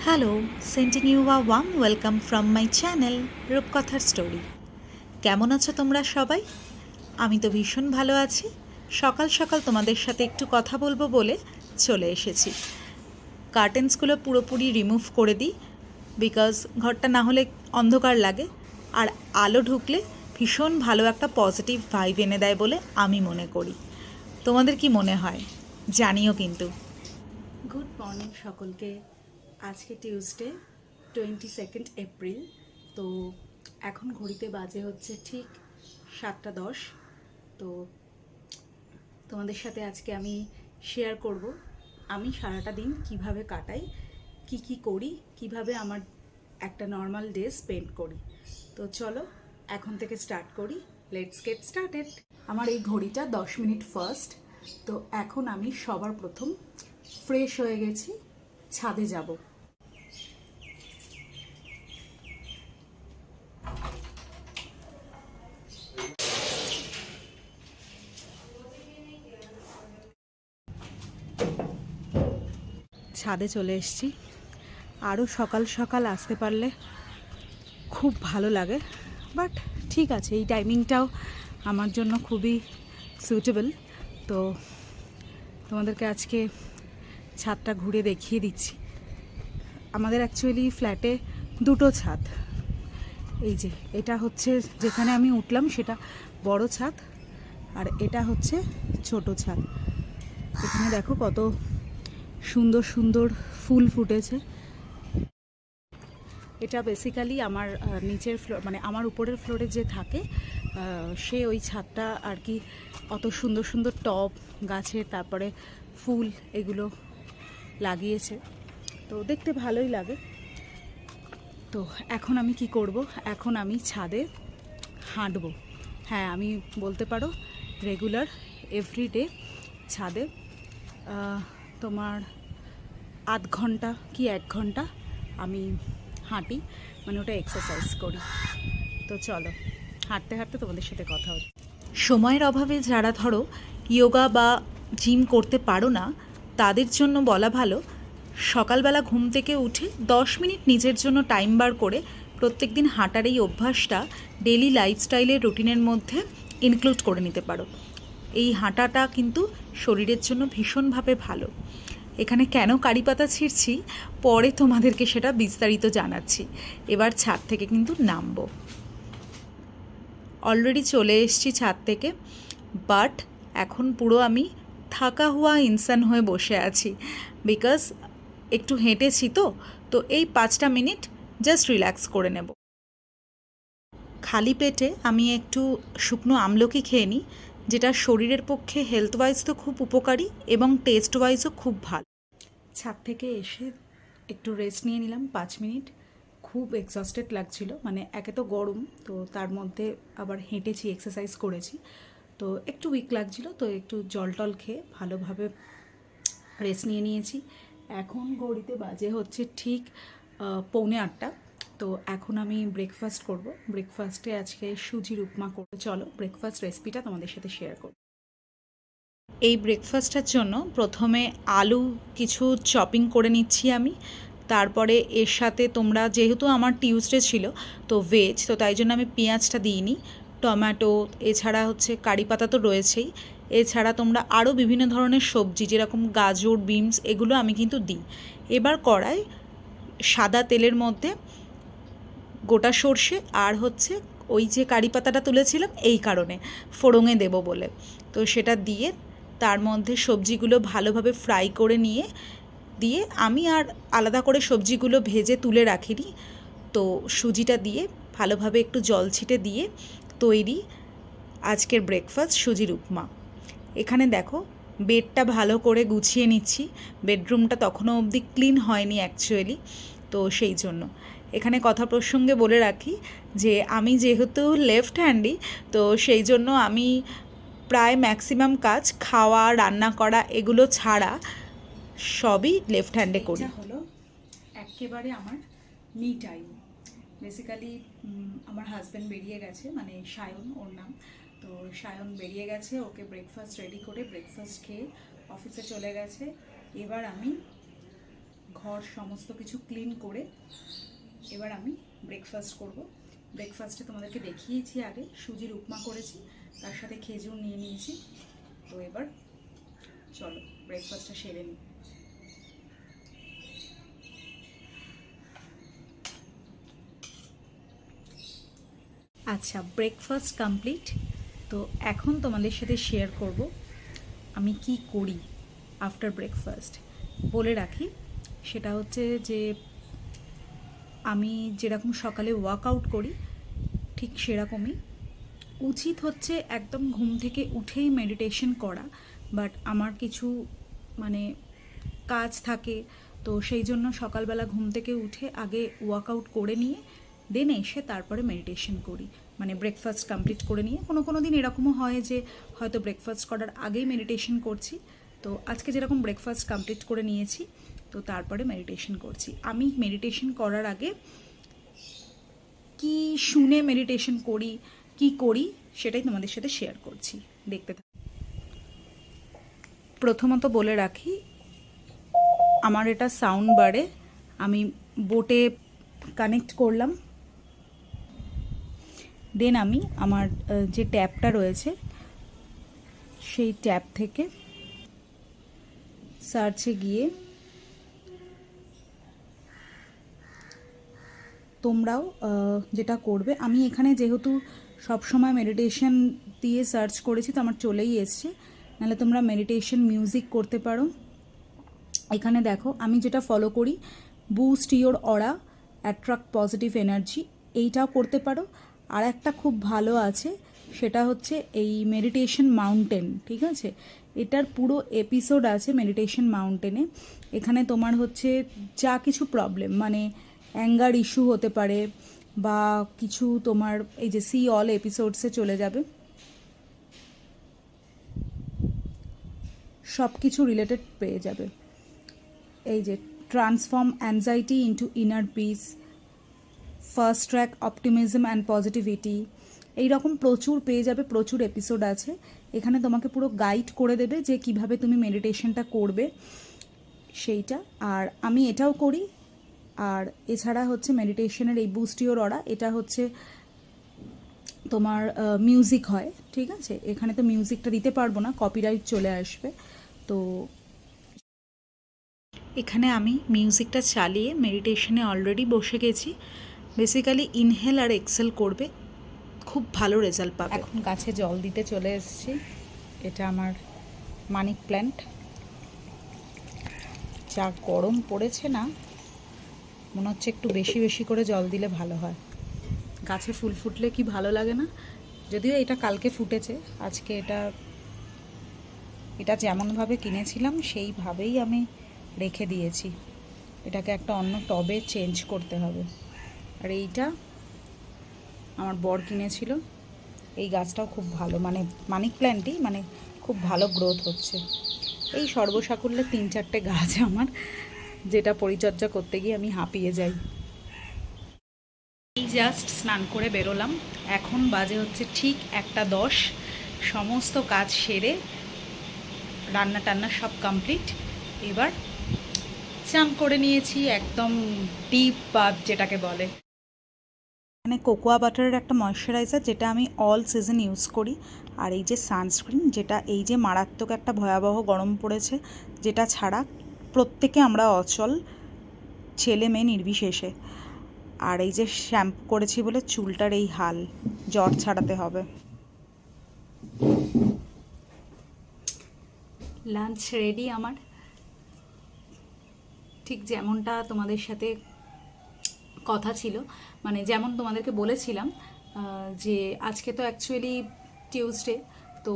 Hello, sending you a warm welcome from my channel রূপকথার story. কেমন আছো তোমরা সবাই? আমি তো ভীষণ ভালো আছি। সকাল সকাল তোমাদের সাথে একটু কথা বলবো বলে চলে এসেছি। কার্টেন্সগুলো পুরোপুরি রিমুভ করে দিই, বিকজ ঘরটা না হলে অন্ধকার লাগে, আর আলো ঢুকলে ভীষণ ভালো একটা পজিটিভ ভাইব এনে দেয় বলে আমি মনে করি। তোমাদের কি মনে হয় জানিও কিন্তু। গুড মর্নিং সকলকে। আজকে টিউসডে 22 এপ্রিল। তো এখন ঘড়িতে বাজে হচ্ছে ঠিক 7:10। তো তোমাদের সাথে আজকে আমি শেয়ার করব আমি সারাটা দিন কিভাবে কাটাই, কি করি, কিভাবে আমার একটা নর্মাল ডে স্পেন্ড করি। তো চলো এখন থেকে স্টার্ট করি। Let's get started. আমার এই ঘড়িটা 10 মিনিট ফার্স্ট। তো এখন আমি সবার প্রথম ফ্রেশ হয়ে গেছি, ছাদে যাব। ছাদে চলে এসেছি। আরও সকাল সকাল আসতে পারলে খুব ভালো লাগে, বাট ঠিক আছে, এই টাইমিংটাও আমার জন্য খুবই সুইটেবল। তো তোমাদেরকে আজকে ছাদটা ঘুরে দেখিয়ে দিচ্ছি। আমাদের অ্যাকচুয়ালি ফ্ল্যাটে দুটো ছাদ। এই যে এটা হচ্ছে যেখানে আমি উঠলাম সেটা বড় ছাদ, আর এটা হচ্ছে ছোট ছাদ। এখানে দেখো কত সুন্দর সুন্দর ফুল ফুটেছে। এটা বেসিক্যালি আমার নিচের ফ্লোর, মানে আমার উপরের ফ্লোরে যে থাকে সে ওই ছাদটা আর কি অত সুন্দর সুন্দর টব গাছের, তারপরে ফুল এগুলো লাগিয়েছে, তো দেখতে ভালোই লাগে। তো এখন আমি কি করব, এখন আমি ছাদে হাঁটবো। হ্যাঁ, আমি বলতে পারো রেগুলার এভরিডে ছাদে তোমার আধ ঘন্টা কি 1 ঘন্টা আমি হাঁটি, মানে ওটা এক্সারসাইজ করি। তো চলো হাঁটতে হাঁটতে তোমাদের সাথে কথা হচ্ছে। সময়ের অভাবে যারা ধরো ইয়োগা বা জিম করতে পারো না, তাদের জন্য বলা ভালো, সকালবেলা ঘুম থেকে উঠে 10 মিনিট নিজের জন্য টাইম বার করে প্রত্যেক দিন হাঁটার এই অভ্যাসটা ডেলি লাইফস্টাইলের রুটিনের মধ্যে ইনক্লুড করে নিতে পারো। এই হাঁটাটা কিন্তু শরীরের জন্য ভীষণভাবে ভালো। এখানে কেন কারি পাতা ছিঁড়ছি পরে তোমাদেরকে সেটা বিস্তারিত জানাচ্ছি। এবার ছাদ থেকে কিন্তু নামবো। অলরেডি চলে এসেছি ছাদ থেকে, বাট এখন পুরো আমি থাকা হুয়া ইনসান হয়ে বসে আছি, বিকজ একটু হেঁটেছি। তো এই 5টা মিনিট জাস্ট রিল্যাক্স করে নেব। খালি পেটে আমি একটু শুকনো আমলকি খেয়ে নিই, যেটা শরীরের পক্ষে হেলথ ওয়াইজ তো খুব উপকারী এবং টেস্ট ওয়াইজও খুব ভালো। ছাদ থেকে এসে একটু রেস্ট নিয়ে নিলাম 5 মিনিট। খুব এক্সস্টেড লাগছিল, মানে একে তো গরম, তো তার মধ্যে আবার হেঁটেছি, এক্সারসাইজ করেছি, তো একটু উইক লাগছিল। তো একটু জল টল খেয়ে ভালোভাবে রেস্ট নিয়ে নিয়েছি। এখন ঘড়িতে বাজে হচ্ছে ঠিক 7:45। তো এখন আমি ব্রেকফাস্ট করব। ব্রেকফাস্টে আজকে সুজির উপমা করতে, চলো ব্রেকফাস্ট রেসিপিটা তোমাদের সাথে শেয়ার করব। এই ব্রেকফাস্টের জন্য প্রথমে আলু কিছু চপিং করে নিচ্ছি আমি। তারপরে এর সাথে তোমরা, যেহেতু আমার টিউসডে ছিল তো ভেজ, তো তাই জন্য আমি পেঁয়াজটা দিইনি, টমেটো, এছাড়া হচ্ছে কারি পাতা তো রয়েছেই, এছাড়া তোমরা আরও বিভিন্ন ধরনের সবজি যেরকম গাজর, বিনস, এগুলো আমি কিন্তু দিই। এবার কড়াই সাদা তেলের মধ্যে গোটা সর্ষে আর হচ্ছে ওই যে কারি পাতাটা তুলেছিলাম এই কারণে ফোড়ঙে দেব বলে, তো সেটা দিয়ে তার মধ্যে সবজিগুলো ভালোভাবে ফ্রাই করে দিয়ে আমি আর আলাদা করে সবজিগুলো ভেজে তুলে রাখিনি। তো সুজিটা দিয়ে ভালোভাবে একটু জল ছিটে দিয়ে তৈরি আজকের ব্রেকফাস্ট সুজির উপমা। এখানে দেখো বেডটা ভালো করে গুছিয়ে নিচ্ছি। বেডরুমটা তখনও অবধি ক্লিন হয়নি অ্যাকচুয়ালি, তো সেই জন্য এখানে কথা প্রসঙ্গে বলে রাখি যে আমি যেহেতু লেফট হ্যান্ডি, তো সেই জন্য আমি প্রায় ম্যাক্সিমাম কাজ, খাওয়া, রান্না করা, এগুলো ছাড়া সবই লেফট হ্যান্ডে করি। হলো একেবারে আমার মি টাইম। বেসিক্যালি আমার হাজব্যান্ড বেরিয়ে গেছে, মানে সায়ন ওর নাম। তো সায়ন বেরিয়ে গেছে, ওকে ব্রেকফাস্ট রেডি করে ব্রেকফাস্ট খেয়ে অফিসে চলে গেছে। এবার আমি ঘর সমস্ত কিছু ক্লিন করে এবার আমি ব্রেকফাস্ট করব। ব্রেকফাস্টে তোমাদেরকে দেখিয়েছি আগে, সুজির উপমা করেছি, তার সাথে খেজুর নিয়ে নিয়েছি। তো এবার চলো ব্রেকফাস্টটা সেরে নিই। আচ্ছা, ব্রেকফাস্ট কমপ্লিট। তো এখন তোমাদের সাথে শেয়ার করব আমি কি করি আফটার ব্রেকফাস্ট। বলে রাখি, সেটা হচ্ছে যে আমি যেরকম সকালে ওয়ার্কআউট করি ঠিক সেরকমই উচিত হচ্ছে একদম ঘুম থেকে উঠেই মেডিটেশন করা, বাট আমার কিছু মানে কাজ থাকে, তো সেই জন্য সকালবেলা ঘুম থেকে উঠে আগে ওয়ার্কআউট করে নিয়ে দেন এসে তারপরে মেডিটেশন করি, মানে ব্রেকফাস্ট কমপ্লিট করে নিয়ে। কোনো দিন এরকমও হয় যে হয়তো ব্রেকফাস্ট করার আগেই মেডিটেশন করছি। তো আজকে যেরকম ব্রেকফাস্ট কমপ্লিট করে নিয়েছি, তো তারপরে মেডিটেশন করছি। আমি মেডিটেশন করার আগে কি শুনে মেডিটেশন করি, কি করি, সেটাই তোমাদের সাথে শেয়ার করছি, দেখতে থাকো। প্রথমত বলে রাখি, আমার এটা সাউন্ড বারে আমি বোটে কানেক্ট করলাম। দেন আমি আমার যে ট্যাপটা রয়েছে সেই ট্যাপ থেকে সার্চে গিয়ে তোমরাও যেটা করবে, আমি এখানে যেহেতু সবসময় মেডিটেশন দিয়ে সার্চ করেছি তো আমার চলেই এসছে, নাহলে তোমরা মেডিটেশন মিউজিক করতে পারো। এখানে দেখো আমি যেটা ফলো করি, boost your aura, attract positive energy, এইটাও করতে পারো। আর একটা খুব ভালো আছে, সেটা হচ্ছে এই মেডিটেশন মাউন্টেন, ঠিক আছে? এটার পুরো এপিসোড আছে মেডিটেশন মাউন্টেনে। এখানে তোমার হচ্ছে যা কিছু প্রবলেম, মানে অ্যাঙ্গার ইস্যু হতে পারে বা কিছু, তোমার এই যে সি অল এপিসোডসে চলে যাবে, সব কিছু রিলেটেড পেয়ে যাবে। এই যে transform anxiety into inner piece, first track optimism and positivity, এইরকম প্রচুর পেয়ে যাবে, প্রচুর এপিসোড আছে এখানে। তোমাকে পুরো গাইড করে দেবে যে কিভাবে তুমি মেডিটেশনটা করবে সেইটা। আর আমি এটাও করি। আর এছাড়া হচ্ছে মেডিটেশনের এই বুস্ট ইওর অরা, এটা হচ্ছে তোমার মিউজিক হয়, ঠিক আছে? এখানে তো মিউজিকটা দিতে পারবো না, কপিরাইট চলে আসবে। তো এখানে আমি মিউজিকটা চালিয়ে মেডিটেশনে অলরেডি বসে গেছি। বেসিক্যালি ইনহেল আর এক্সেল করবে, খুব ভালো রেজাল্ট পাবে। এখন গাছে জল দিতে চলে এসেছি। এটা আমার মানি প্ল্যান্ট। যা গরম পড়েছে না, মনে হচ্ছে একটু বেশি বেশি করে জল দিলে ভালো হয়। গাছে ফুল ফুটলে কি ভালো লাগে না? যদিও এটা কালকে ফুটেছে, আজকে এটা যেমনভাবে কিনেছিলাম সেইভাবেই আমি রেখে দিয়েছি। এটাকে একটা অন্য টবে চেঞ্জ করতে হবে। আর এইটা আমার বর কিনেছিল। এই গাছটাও খুব ভালো, মানে মানি প্ল্যান্টই, মানে খুব ভালো গ্রোথ হচ্ছে। এই সর্বসাকুল্যে 3-4টে গাছ আমার, যেটা পরিচর্যা করতে গিয়ে আমি হাঁপিয়ে যাই। এই জাস্ট স্নান করে বেরোলাম, এখন বাজে হচ্ছে ঠিক 1:10। সমস্ত কাজ সেরে রান্না টান্না সব কমপ্লিট। এবার চান করে নিয়েছি, একদম ডিপ বাথ যেটাকে বলে। মানে কোকোয়া বাটারের একটা ময়শ্চারাইজার, যেটা আমি অল সিজন ইউজ করি। আর এই যে সানস্ক্রিন, যেটা এই যে মারাত্মক একটা ভয়াবহ গরম পড়েছে, যেটা ছাড়া প্রত্যেকে আমরা অচল, ছেলে মেয়ে নির্বিশেষে। আর এই যে শ্যাম্পু করেছি বলে চুলটার এই হাল, জ্বর ছাড়াতে হবে। লাঞ্চ রেডি আমার, ঠিক যেমনটা তোমাদের সাথে কথা ছিল, মানে যেমন তোমাদেরকে বলেছিলাম যে আজকে তো অ্যাকচুয়ালি টিউসডে, তো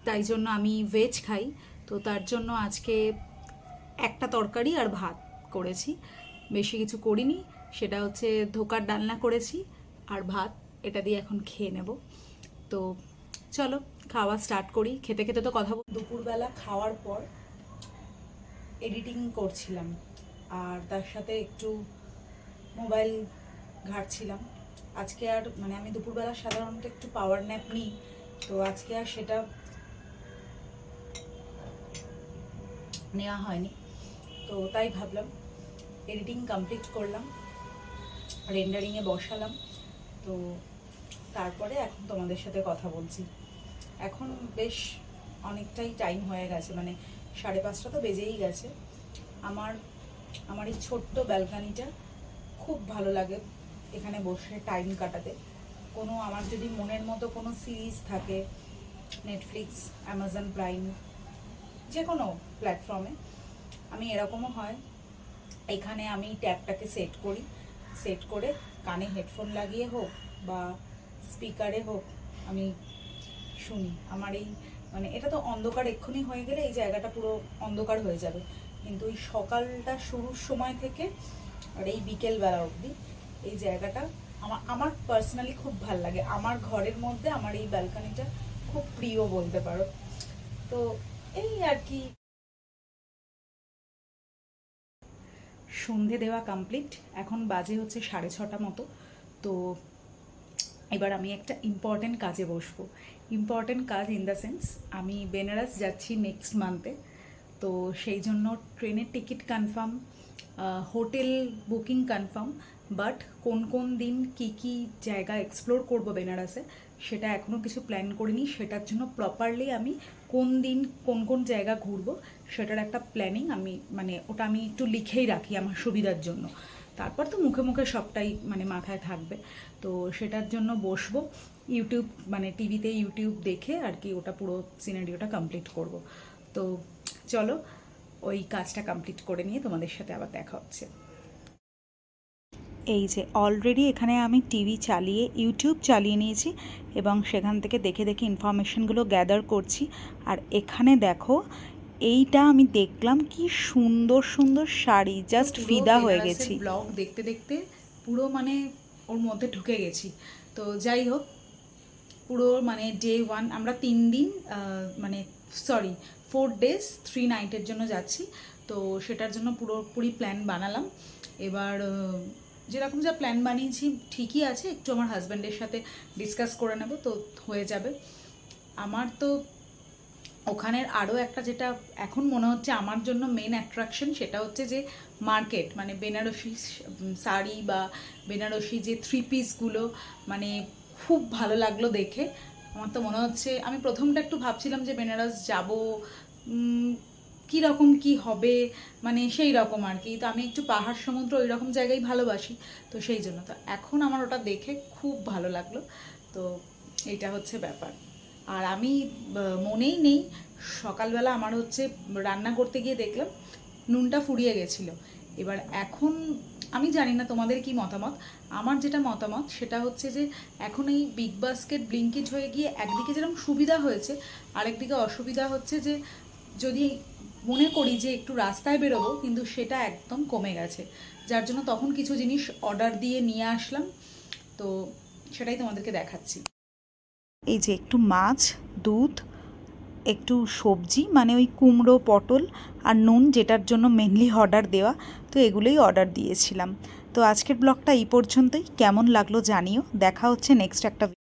তাই জন্য আমি ভেজ খাই। তো তার জন্য আজকে একটা তরকারি আর ভাত করেছি, বেশি কিছু করিনি। সেটা হচ্ছে ধোকার ডালনা করেছি আর ভাত, এটা দিয়ে এখন খেয়ে নেব। তো চলো খাওয়া স্টার্ট করি। খেতে খেতে তো কথা দুপুরবেলা খাওয়ার পর এডিটিং করছিলাম, আর তার সাথে একটু মোবাইল ঘাঁটছিলাম। আজকে আর মানে আমি দুপুরবেলা সাধারণত একটু পাওয়ার ন্যাপ নিই, তো আজকে আর সেটা নেওয়া হয়নি। তো তো তাই ভাবলাম এডিটিং কমপ্লিট করলাম, রেন্ডারিংয়ে বসালাম। তো তারপরে এখন তোমাদের সাথে কথা বলছি। এখন বেশ অনেকটাই টাইম হয়ে গেছে, মানে 5:30 তো বেজেই গেছে। আমার এই ছোট্ট ব্যালকানিটা খুব ভালো লাগে এখানে বসে টাইম কাটাতে। আমার যদি মনের মতো কোনো সিরিজ থাকে, নেটফ্লিক্স, অ্যামাজন প্রাইম, যে কোনো প্ল্যাটফর্মে, আমি এরকমও হয় এখানে আমি ট্যাবটাকে সেট করে কানে হেডফোন লাগিয়ে হোক বা স্পিকারে হোক আমি শুনি। আমার এই মানে এটা তো অন্ধকার এক্ষুনি হয়ে গেলে এই জায়গাটা পুরো অন্ধকার হয়ে যাবে, কিন্তু এই সকালটা শুরুর সময় থেকে আর এই বিকেলবেলা অবধি এই জায়গাটা আমার পার্সোনালি খুব ভাল লাগে। আমার ঘরের মধ্যে আমার এই ব্যালকানিটা খুব প্রিয় বলতে পারো। তো এই আর কি, সন্ধে দেওয়া কমপ্লিট, এখন বাজে হচ্ছে 6:30 মতো। তো এবার আমি একটা ইম্পর্টেন্ট কাজে বসবো। ইম্পর্টেন্ট কাজ ইন দ্য সেন্স, আমি বেনারস যাচ্ছি নেক্সট মান্থে। তো সেই জন্য ট্রেনের ticket confirm, hotel booking confirm, but কোন কোন দিন কি কি জায়গা এক্সপ্লোর করব বেনারসে সেটা এখনও কিছু প্ল্যান করিনি। সেটার জন্য প্রপারলি আমি কোন দিন কোন কোন জায়গা ঘুরবো সেটার একটা প্ল্যানিং ওটা আমি একটু লিখেই রাখি আমার সুবিধার জন্য। তারপর তো মুখে মুখে সবটাই মাথায় থাকবে। তো সেটার জন্য বসবো, টিভিতে ইউটিউব দেখে আর কি ওটা পুরো সিনারিওটা কমপ্লিট করব। তো চলো ওই কাজটা কমপ্লিট করে নিয়ে তোমাদের সাথে আবার দেখা হচ্ছে। এই যে অলরেডি এখানে আমি টিভি চালিয়ে ইউটিউব চালিয়ে নিয়েছি এবং সেখান থেকে দেখে দেখে ইনফরমেশনগুলো গ্যাদার করছি। আর এখানে দেখো, এইটা আমি দেখলাম কি সুন্দর সুন্দর শাড়ি, জাস্ট ফিদা হয়ে গেছি। ব্লগ দেখতে দেখতে পুরো ওর মধ্যে ঢুকে গেছি। তো যাই হোক, পুরো ডে 1 আমরা 3 দিন 4 days 3 nights জন্য যাচ্ছি। তো সেটার জন্য পুরোপুরি প্ল্যান বানালাম। এবার যেরকম যা প্ল্যান বানিয়েছি ঠিকই আছে, একটু আমার হাজব্যান্ডের সাথে ডিসকাস করে নেব, তো হয়ে যাবে। আমার তো ওখানের আরও একটা যেটা এখন মনে হচ্ছে আমার জন্য মেন অ্যাট্রাকশন, সেটা হচ্ছে যে মার্কেট, বেনারসি শাড়ি বা বেনারসি যে 3 পিসগুলো খুব ভালো লাগলো দেখে। আমার তো মনে হচ্ছে, আমি প্রথমটা একটু ভাবছিলাম যে বেনারস যাব, কীরকম কি হবে, সেই রকম আর কি। তো আমি একটু পাহাড় সমুদ্র ওই রকম জায়গায় ভালোবাসি, তো সেই জন্য তো এখন আমার ওটা দেখে খুব ভালো লাগলো। তো এইটা হচ্ছে ব্যাপার। আর আমি মনেই নেই, সকালবেলা আমার হচ্ছে রান্না করতে গিয়ে দেখলাম নুনটা ফুরিয়ে গেছিলো। এবার এখন আমি জানি না তোমাদের কি মতামত, আমার যেটা মতামত সেটা হচ্ছে যে এখন এই বিগ বাস্কেট, ব্লিঙ্কিট হয়ে গিয়ে একদিকে যেরকম সুবিধা হয়েছে, আরেকদিকে অসুবিধা হচ্ছে যে যদি মনে করি যে একটু রাস্তায় বেরোবো, কিন্তু সেটা একদম কমে গেছে। যার জন্য তখন কিছু জিনিস অর্ডার দিয়ে নিয়ে আসলাম, তো সেটাই তোমাদেরকে দেখাচ্ছি। এই যে একটু মাছ, দুধ, একটু সবজি ওই কুমড়ো, পটল আর নুন, যেটার জন্য মেনলি অর্ডার দেওয়া, তো এগুলোই অর্ডার দিয়েছিলাম। তো আজকের ব্লগটা এই পর্যন্তই। কেমন লাগলো জানিও। দেখা হচ্ছে নেক্সট একটা